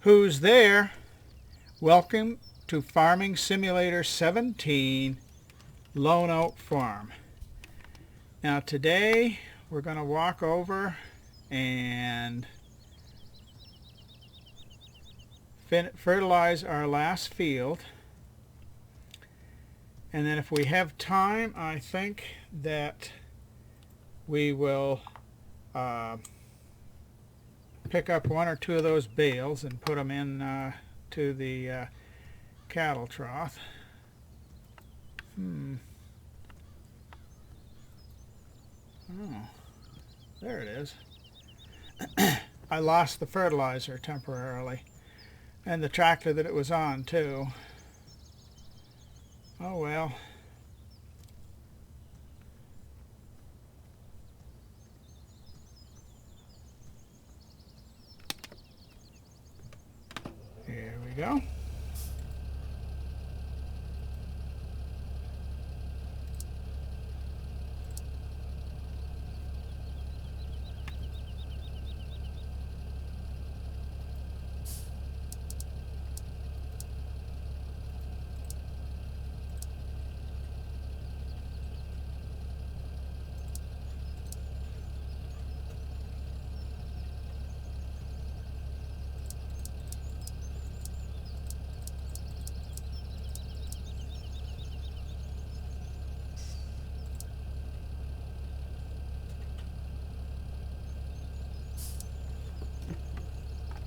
Who's there? Welcome to Farming Simulator 17, Lone Oak Farm. Now today we're going to walk over and fertilize our last field. And then if we have time, I think that we will pick up one or two of those bales and put them in to the cattle trough. Oh, there it is. I lost the fertilizer temporarily, and the tractor that it was on too. Oh well. Here we go.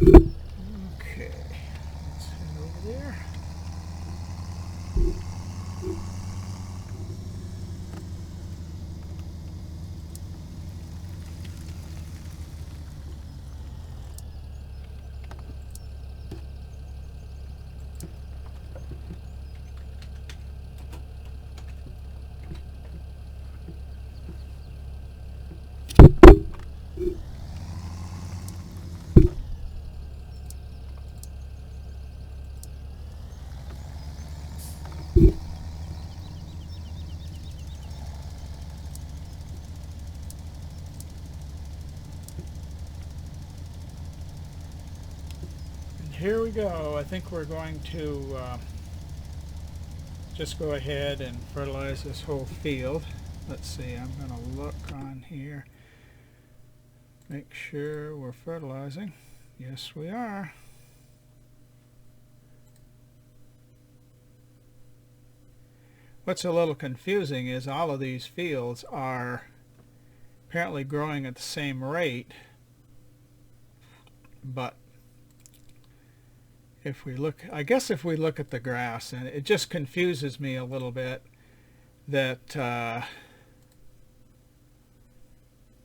Okay, let's head over there. Here we go. I think we're going to just go ahead and fertilize this whole field. Let's see, I'm going to look on here, make sure we're fertilizing. Yes, we are. What's a little confusing is all of these fields are apparently growing at the same rate, but if we look, I guess if we look at the grass, and it just confuses me a little bit that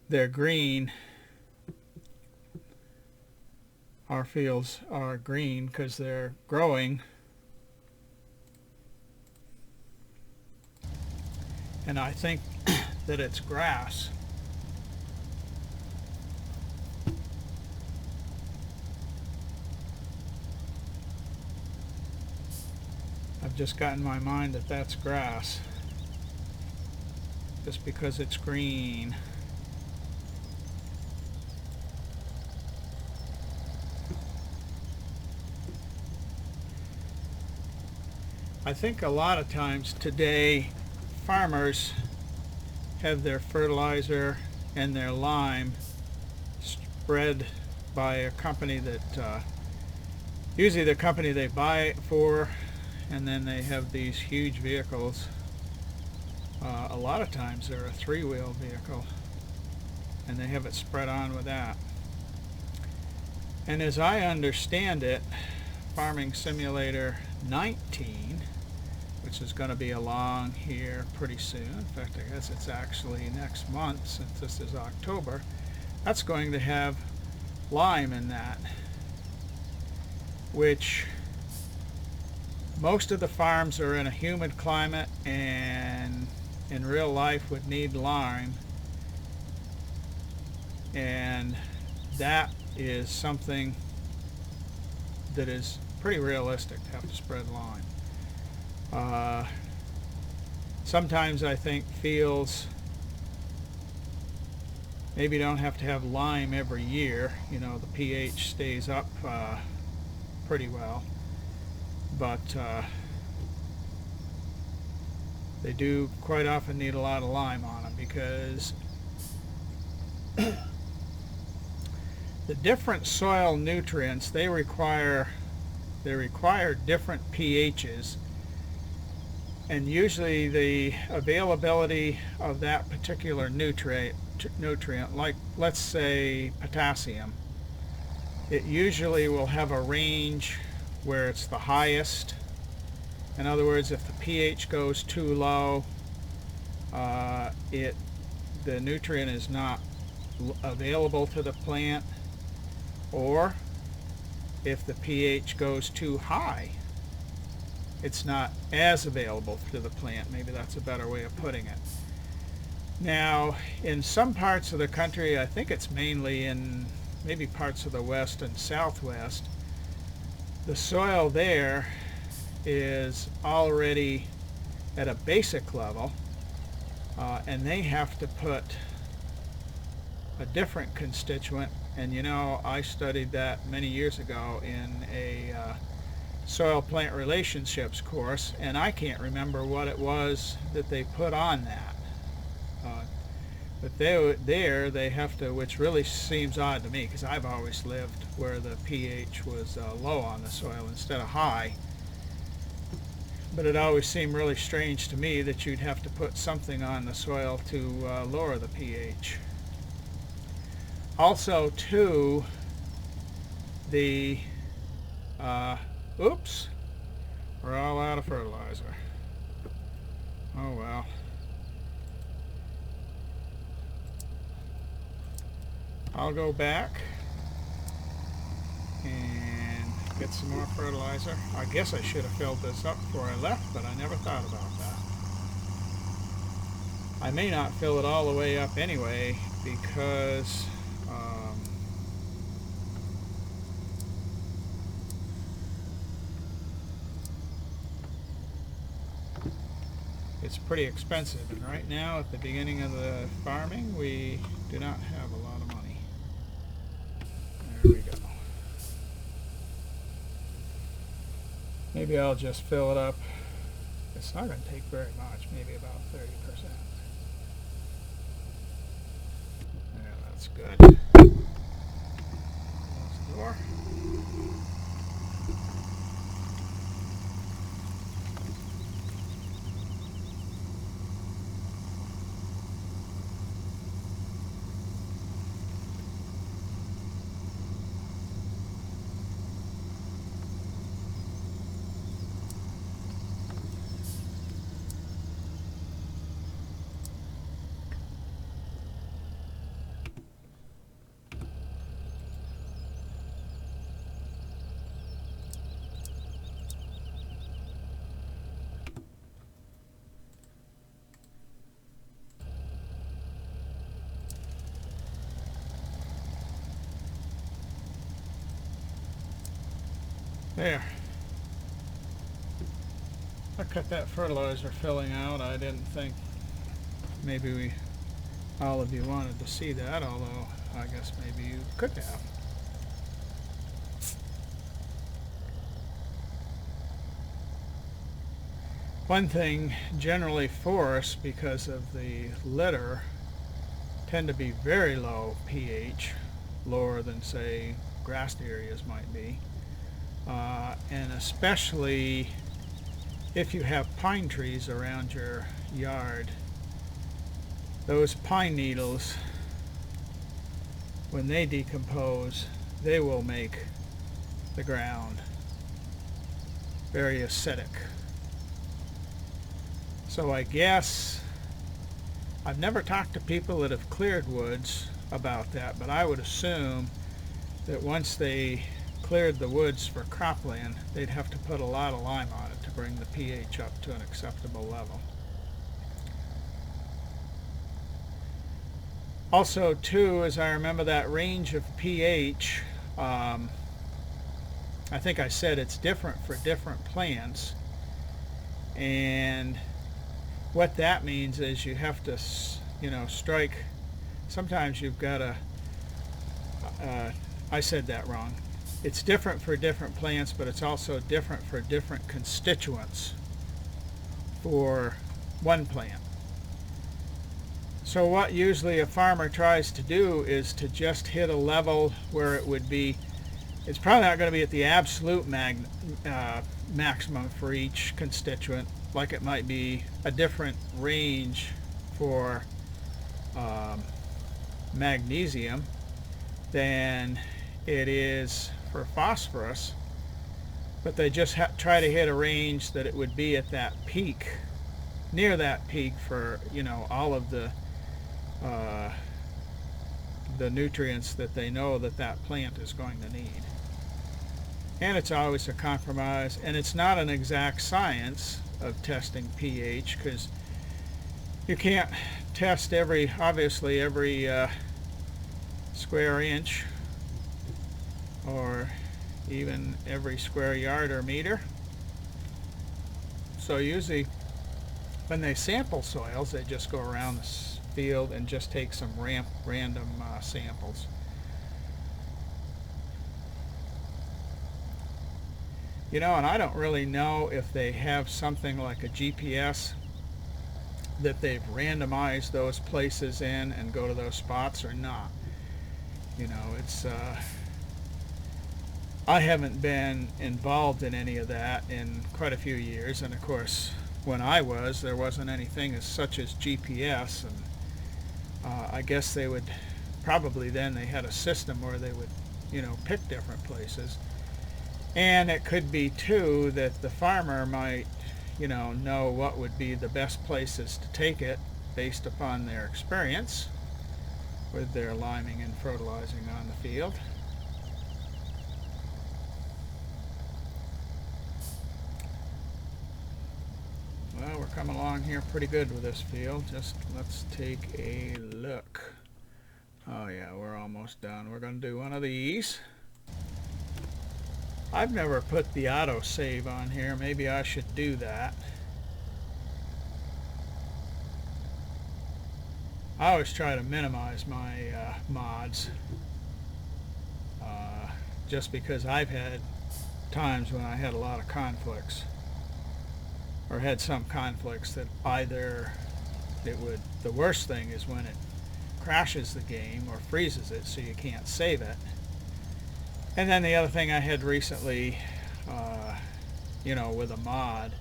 they're green. Our fields are green because they're growing, and I think that it's grass. I've just got in my mind that that's grass just because it's green. I think a lot of times today farmers have their fertilizer and their lime spread by a company that usually the company they buy it for, and then they have these huge vehicles. A lot of times they're a three-wheel vehicle, and they have it spread on with that. And as I understand it, Farming Simulator 19, which is going to be along here pretty soon, in fact I guess it's actually next month since this is October, that's going to have lime in that, which most of the farms are in a humid climate and in real life would need lime, and that is something that is pretty realistic to have to spread lime. Sometimes I think fields maybe don't have to have lime every year. You know, the pH stays up pretty well, but they do quite often need a lot of lime on them because the different soil nutrients, they require different pHs, and usually the availability of that particular nutrient, like let's say potassium, it usually will have a range where it's the highest. In other words, if the pH goes too low, the nutrient is not available to the plant, or if the pH goes too high, it's not as available to the plant. Maybe that's a better way of putting it. Now, in some parts of the country, I think it's mainly in maybe parts of the west and southwest, the soil there is already at a basic level, and they have to put a different constituent. And you know, I studied that many years ago in a soil plant relationships course, and I can't remember what it was that they put on that. But they have to, which really seems odd to me because I've always lived where the pH was low on the soil instead of high. But it always seemed really strange to me that you'd have to put something on the soil to lower the pH. Also, too, the oops, we're all out of fertilizer. Oh well. I'll go back and get some more fertilizer. I guess I should have filled this up before I left, but I never thought about that. I may not fill it all the way up anyway because it's pretty expensive, and right now at the beginning of the farming we do not have a lot of money. There we go. Maybe I'll just fill it up. It's not going to take very much, maybe about 30%. Yeah, that's good. Close the door. There. I cut that fertilizer filling out. I didn't think maybe all of you wanted to see that, although I guess maybe you could have. One thing, generally forests, because of the litter, tend to be very low pH, lower than say grassed areas might be. And especially if you have pine trees around your yard, those pine needles, when they decompose, they will make the ground very acidic. So I guess, I've never talked to people that have cleared woods about that, but I would assume that once they cleared the woods for cropland, they'd have to put a lot of lime on it to bring the pH up to an acceptable level. Also, too, as I remember that range of pH, I think I said it's different for different plants, and what that means is you have to, sometimes you've got to, I said that wrong. It's different for different plants, but it's also different for different constituents for one plant. So what usually a farmer tries to do is to just hit a level where it would be, it's probably not going to be at the absolute maximum for each constituent, like it might be a different range for magnesium than it is for phosphorus, but they just try to hit a range that it would be at that peak, near that peak for, you know, all of the nutrients that they know that that plant is going to need. And it's always a compromise, and it's not an exact science of testing pH, because you can't test obviously every square inch or even every square yard or meter. So usually when they sample soils, they just go around the field and just take some random samples. You know, and I don't really know if they have something like a GPS that they've randomized those places in and go to those spots or not. You know, it's I haven't been involved in any of that in quite a few years, and of course when I was, there wasn't anything as such as GPS, and I guess they would probably, then they had a system where they would, you know, pick different places. And it could be too that the farmer might, you know what would be the best places to take it based upon their experience with their liming and fertilizing on the field. Well, we're coming along here pretty good with this field. Just let's take a look. Oh yeah, we're almost done. We're going to do one of these. I've never put the auto save on here. Maybe I should do that. I always try to minimize my mods, just because I've had times when I had a lot of conflicts, or had some conflicts that either the worst thing is when it crashes the game or freezes it so you can't save it. And then the other thing I had recently, you know, with a mod,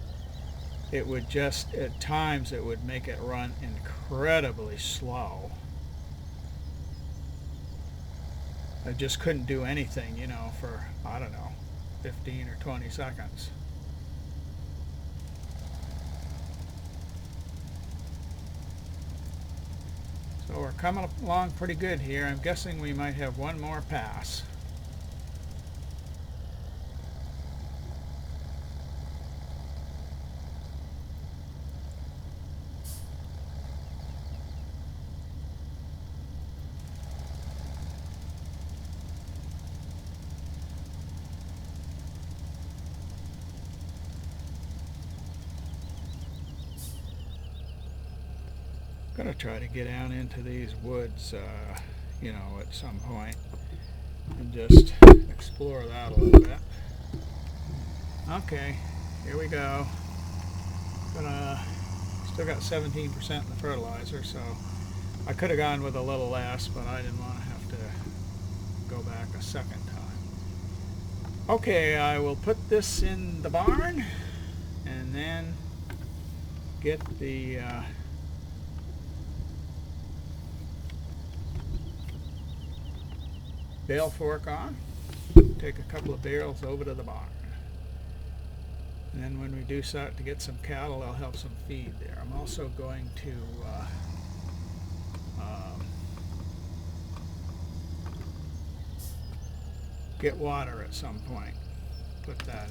it would just, at times it would make it run incredibly slow. I just couldn't do anything, you know, for, I don't know, 15 or 20 seconds. So we're coming along pretty good here. I'm guessing we might have one more pass. Gonna try to get down into these woods, you know, at some point, and just explore that a little bit. Okay, here we go. Still got 17% in the fertilizer, so I could have gone with a little less, but I didn't want to have to go back a second time. Okay, I will put this in the barn and then get the bale fork on, take a couple of barrels over to the barn. And then when we do start to get some cattle, I'll have some feed there. I'm also going to get water at some point. Put that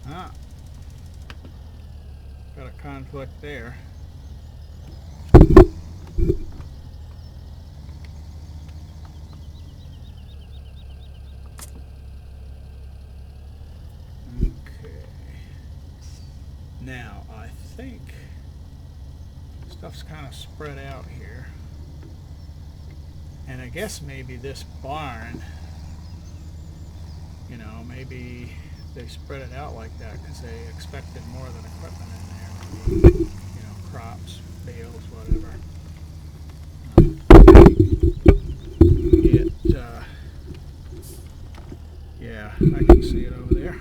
in there. Got a conflict there. Now, I think stuff's kind of spread out here. And I guess maybe this barn, you know, maybe they spread it out like that because they expected more than equipment in there. Maybe, you know, crops, bales, whatever. Yeah, I can see it over there.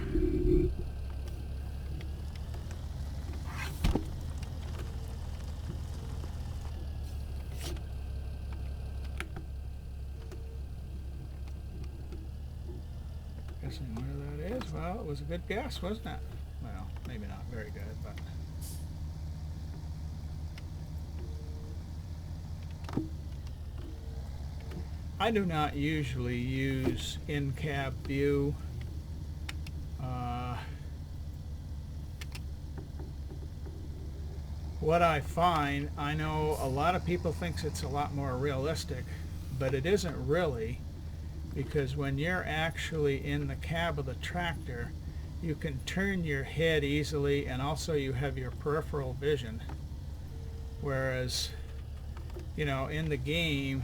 Guessing where that is. Well, it was a good guess, wasn't it? Well, maybe not very good, but. I do not usually use in-cab view. What I find, I know a lot of people think it's a lot more realistic, but it isn't really, because when you're actually in the cab of the tractor, you can turn your head easily, and also you have your peripheral vision. Whereas, you know, in the game,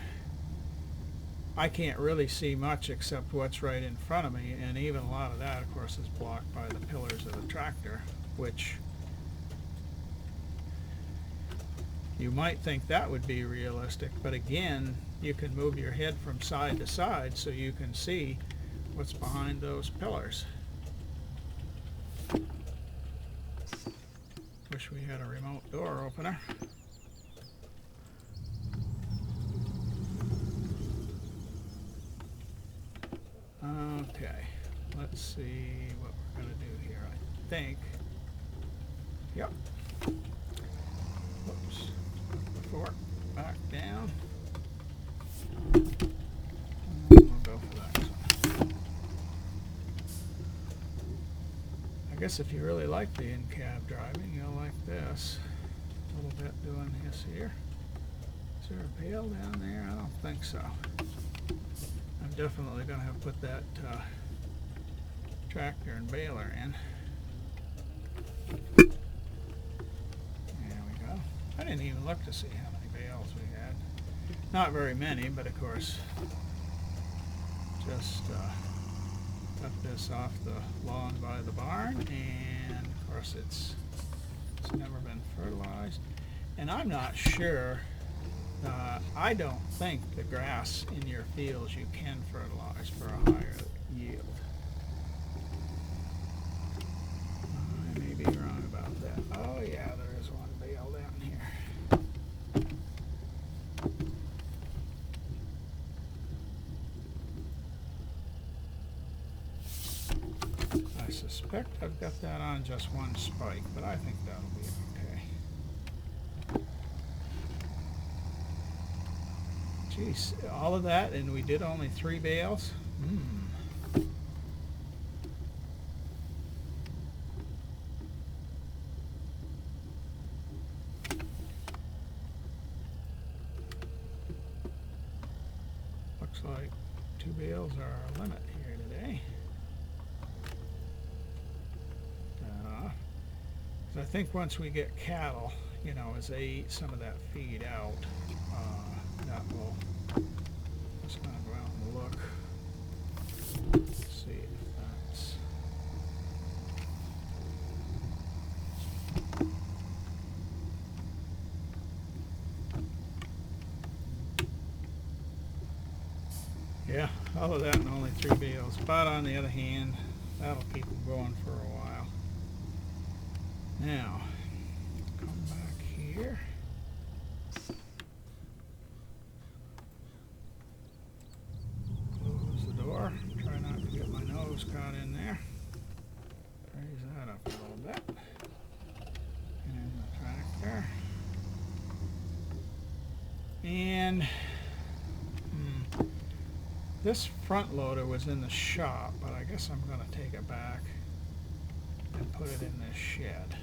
I can't really see much except what's right in front of me, and even a lot of that, of course, is blocked by the pillars of the tractor, which you might think that would be realistic, but again, you can move your head from side to side so you can see what's behind those pillars. Wish we had a remote door opener. Okay, let's see what we're going to do here. I think, yep. Whoops. Fork back down. We'll go for that one. I guess if you really like the in-cab driving, you'll like this. A little bit doing this here. Is there a pail down there? I don't think so. I'm definitely going to have to put that tractor and baler in. There we go. I didn't even look to see how many bales we had. Not very many, but of course, just cut this off the lawn by the barn, and of course it's never been fertilized. And I'm not sure. I don't think the grass in your fields you can fertilize for a higher yield. I may be wrong about that. Oh yeah, there is one bale down here. I suspect I've got that on just one spike, but I think that'll be okay. Geez, all of that, and we did only 3 bales? Looks like 2 bales are our limit here today. I think once we get cattle, you know, as they eat some of that feed out, that will, just going to go out and look, see if that's, yeah, all of that and only 3 bales, but on the other hand, that'll keep them going for a while. Now, come back here. Try not to get my nose caught in there. Raise that up a little bit. And the tractor. And this front loader was in the shop, but I guess I'm going to take it back and put it in this shed.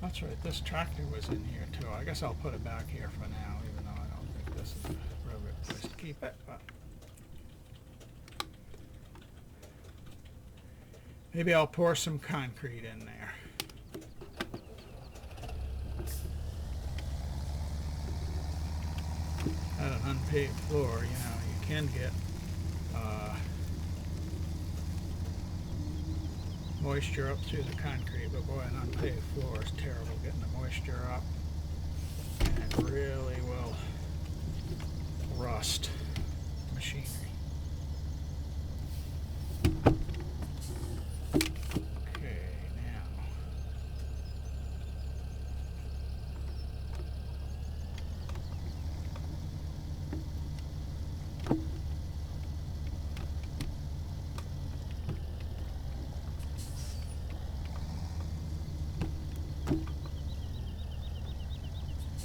That's right, this tractor was in here too. I guess I'll put it back here for now, even though I don't think this is a real good place to keep it. But maybe I'll pour some concrete in there. At an unpaved floor, you know, you can get moisture up through the concrete, but boy, an unpaved floor is terrible getting the moisture up, and it really will rust machinery. Okay, now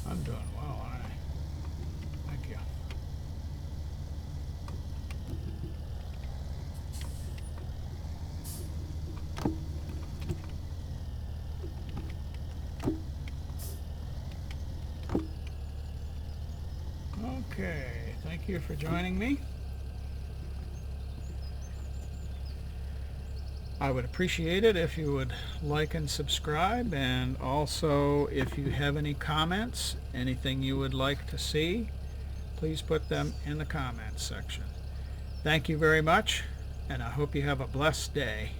I'm doing well, aren't I? Thank you. Okay, thank you for joining me. I would appreciate it if you would like and subscribe, and also if you have any comments, anything you would like to see, please put them in the comments section. Thank you very much, and I hope you have a blessed day.